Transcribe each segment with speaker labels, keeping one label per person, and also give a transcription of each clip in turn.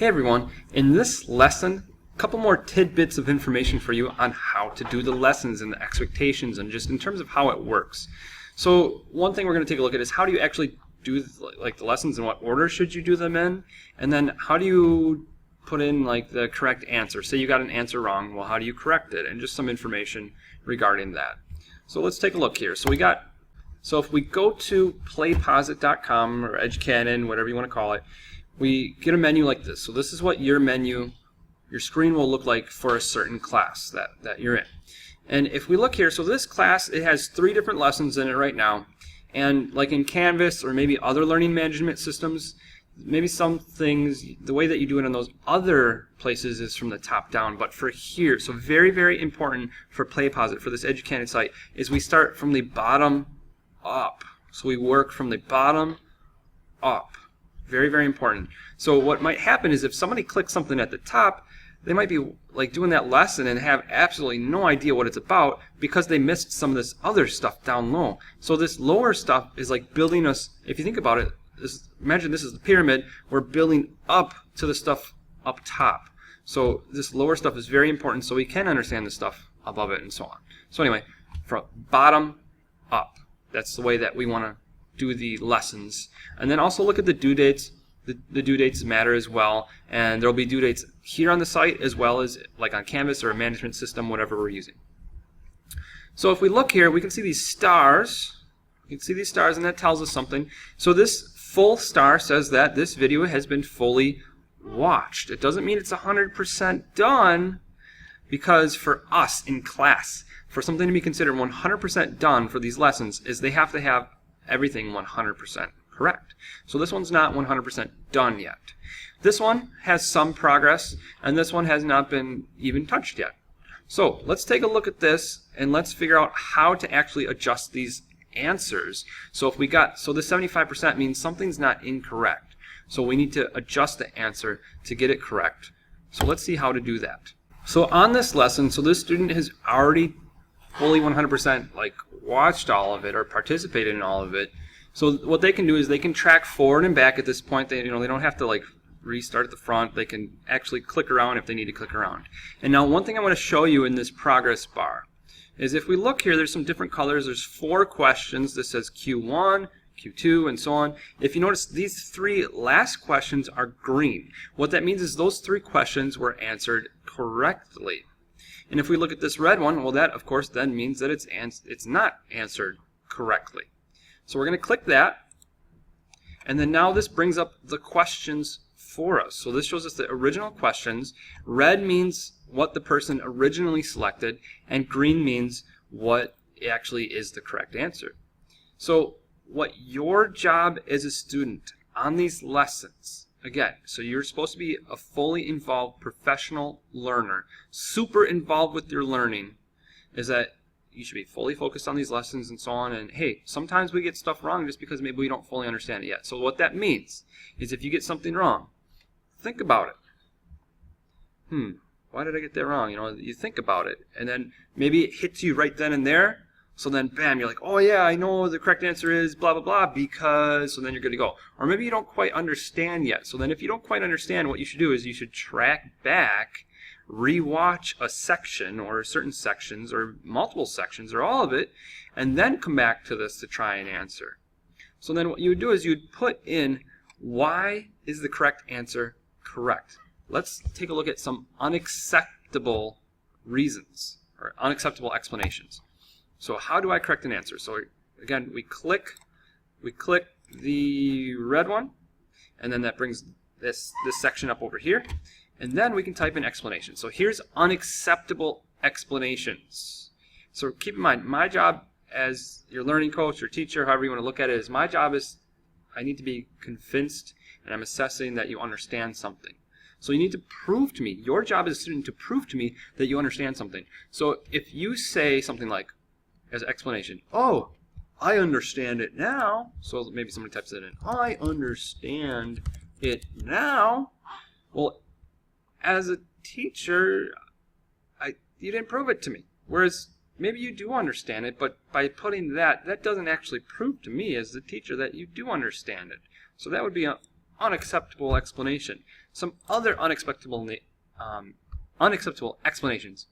Speaker 1: Hey everyone, in this lesson, a couple more tidbits of information for you on how to do the lessons and the expectations and just in terms of how it works. So one thing we're going to take a look at is how do you actually do like the lessons and what order should you do them in, and then how do you put in like the correct answer. Say you got an answer wrong, well how do you correct it, and just some information regarding that. So let's take a look here. So if we go to playposit.com or EdgeCanon, whatever you want to call it, we get a menu like this. So this is what your screen will look like for a certain class that you're in. And if we look here, so this class, it has 3 different lessons in it right now. And like in Canvas or maybe other learning management systems, maybe some things, the way that you do it in those other places is from the top down. But for here, so very, very important for PlayPosit, for this EdgeCanon site, is we start from the bottom up. So we work from the bottom up. Very, very important. So what might happen is if somebody clicks something at the top, they might be like doing that lesson and have absolutely no idea what it's about because they missed some of this other stuff down low. So this lower stuff is like building us, if you think about it, imagine this is the pyramid, we're building up to the stuff up top. So this lower stuff is very important so we can understand the stuff above it and so on. So anyway, from bottom up, that's the way that we want to do the lessons. And then also look at the due dates. The due dates matter as well, and there'll be due dates here on the site as well as like on Canvas or a management system, whatever we're using. So if we look here, we can see these stars. You can see these stars, and that tells us something. So this full star says that this video has been fully watched. It doesn't mean it's 100% done, because for us in class, for something to be considered 100% done for these lessons is they have to have everything 100% correct. So this one's not 100% done yet. This one has some progress, and this one has not been even touched yet. So let's take a look at this, and let's figure out how to actually adjust these answers. So if we got, so the 75% means something's not incorrect. So we need to adjust the answer to get it correct. So let's see how to do that. So on this lesson, so this student has already fully 100% like watched all of it or participated in all of it. So what they can do is they can track forward and back at this point. They don't have to like restart at the front. They can actually click around if they need to click around. And now one thing I want to show you in this progress bar is if we look here, there's some different colors. There's 4 questions. This says Q1, Q2, and so on. If you notice, these 3 last questions are green. What that means is those 3 questions were answered correctly. And if we look at this red one, well, that of course then means that it's not answered correctly. So we're going to click that, and then now this brings up the questions for us. So this shows us the original questions. Red means what the person originally selected, and green means what actually is the correct answer. So what your job as a student on these lessons, again, so you're supposed to be a fully involved professional learner, super involved with your learning, is that you should be fully focused on these lessons and so on. And hey, sometimes we get stuff wrong just because maybe we don't fully understand it yet. So what that means is if you get something wrong, think about it. Why did I get that wrong? You think about it, and then maybe it hits you right then and there. So then, bam, you're like, oh yeah, I know the correct answer is blah, blah, blah, because, so then you're good to go. Or maybe you don't quite understand yet. So then if you don't quite understand, what you should do is you should track back, rewatch a section or certain sections or multiple sections or all of it, and then come back to this to try and answer. So then what you would do is you'd put in why is the correct answer correct. Let's take a look at some unacceptable reasons or unacceptable explanations. So how do I correct an answer? So again, we click the red one, and then that brings this section up over here. And then we can type in explanation. So here's unacceptable explanations. So keep in mind, my job as your learning coach or teacher, however you want to look at it, is my job is I need to be convinced and I'm assessing that you understand something. So you need to prove to me, your job as a student to prove to me that you understand something. So if you say something like, as explanation, oh, I understand it now. So maybe somebody types it in, I understand it now. Well, as a teacher, you didn't prove it to me. Whereas maybe you do understand it, but by putting that doesn't actually prove to me as the teacher that you do understand it. So that would be an unacceptable explanation. Some other unacceptable explanations.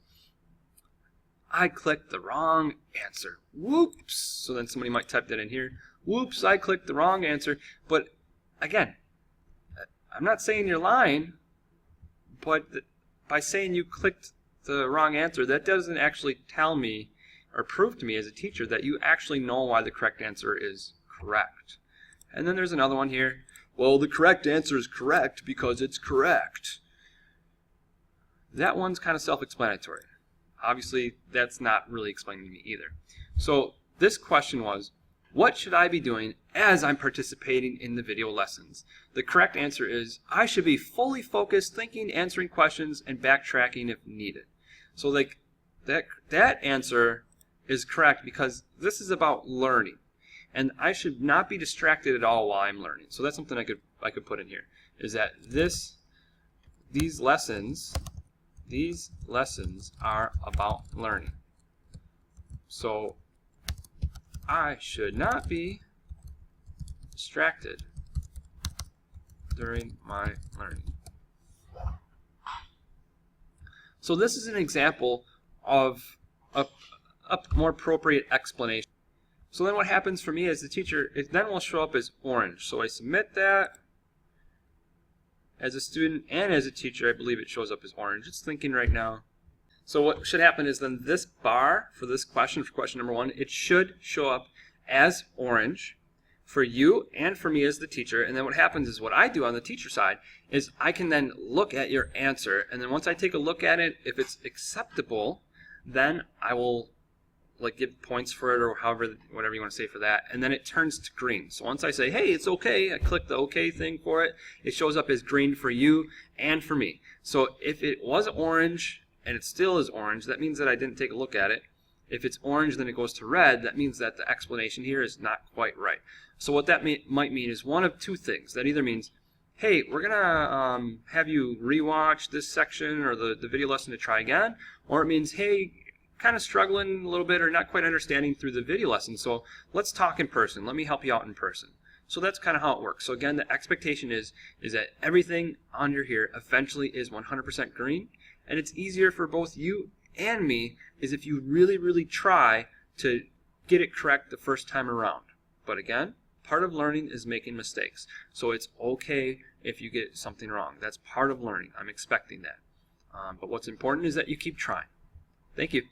Speaker 1: I clicked the wrong answer. Whoops. So then somebody might type that in here. Whoops, I clicked the wrong answer. But again, I'm not saying you're lying, but by saying you clicked the wrong answer, that doesn't actually tell me or prove to me as a teacher that you actually know why the correct answer is correct. And then there's another one here. Well, the correct answer is correct because it's correct. That one's kind of self-explanatory. Obviously, that's not really explaining to me either. So this question was, what should I be doing as I'm participating in the video lessons? The correct answer is, I should be fully focused, thinking, answering questions, and backtracking if needed. So like that answer is correct because this is about learning. And I should not be distracted at all while I'm learning. So that's something I could put in here, is that these lessons are about learning. So I should not be distracted during my learning. So this is an example of a more appropriate explanation. So then what happens for me as the teacher, it then will show up as orange. So I submit that. As a student and as a teacher, I believe it shows up as orange. It's thinking right now. So what should happen is then this bar for this question, for question number 1, it should show up as orange for you and for me as the teacher. And then what happens is what I do on the teacher side is I can then look at your answer. And then once I take a look at it, if it's acceptable, then I will give points for it or whatever you want to say for that. And then it turns to green. So once I say, hey, it's okay, I click the okay thing for it, it shows up as green for you and for me. So if it was orange and it still is orange, that means that I didn't take a look at it. If it's orange, then it goes to red. That means that the explanation here is not quite right. So what that might mean is one of two things. That either means, hey, we're going to have you rewatch this section or the video lesson to try again, or it means, hey, kind of struggling a little bit or not quite understanding through the video lesson, so let's talk in person. Let me help you out in person. So that's kind of how it works. So again, the expectation is that everything under here eventually is 100% green, and it's easier for both you and me is if you really, really try to get it correct the first time around. But again, part of learning is making mistakes. So it's okay if you get something wrong. That's part of learning. I'm expecting that. But what's important is that you keep trying. Thank you.